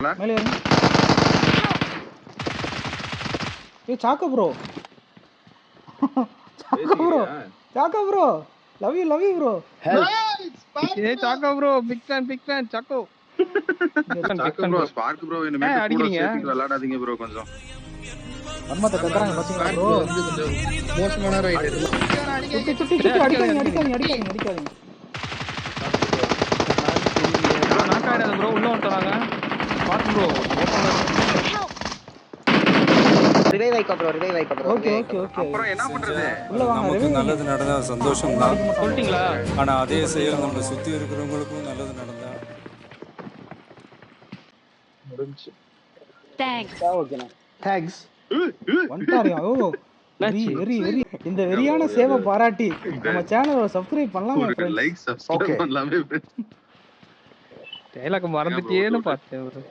மேலே ஏறுங்க. ஏய் Chacko bro. Chacko bro. Love you bro. ஏய் Chacko bro, big fan Chacko. Chacko bro, spark bro இனிமே கூட சேர்த்து விளையாடாதீங்க ப்ரோ கொஞ்சம். அம்மத்த கக்கறாங்க பாத்தீங்களா ப்ரோ? வந்து கொஞ்சம் மோசமான ரைடர். சுத்தி அடிக்காதீங்க. நாக் ஆயிடாத ப்ரோ, உள்ள வந்துறாங்க. ஸ்பார்க் ப்ரோ, ரிவைவ் வைக்க ப்ரோ. ஓகே. அப்புறம் என்ன பண்றது? உள்ள வாங்க. நமக்கு நல்லது நடந்தா சந்தோஷம் தான். சொல்லிட்டீங்களா? ஆனா அதே செயல் நம்ம சுத்தி இருக்கிறவங்களுக்கும் நல்லது நடந்தா முடிஞ்சு. தேங்க்ஸ். வந்துட்டாரு. ஓ வெரி இந்த வெரியான சேவை பாராட்டி நம்ம சேனலை சப்ஸ்கிரைப் பண்ணலாமா ஒரு ஃப்ரெண்ட்ஸ்? லைக் சப்ஸ்கிரைப் பண்ணலாமே. டயலாக் மறந்துட்டேன்னு பார்த்தேன் ப்ரோ.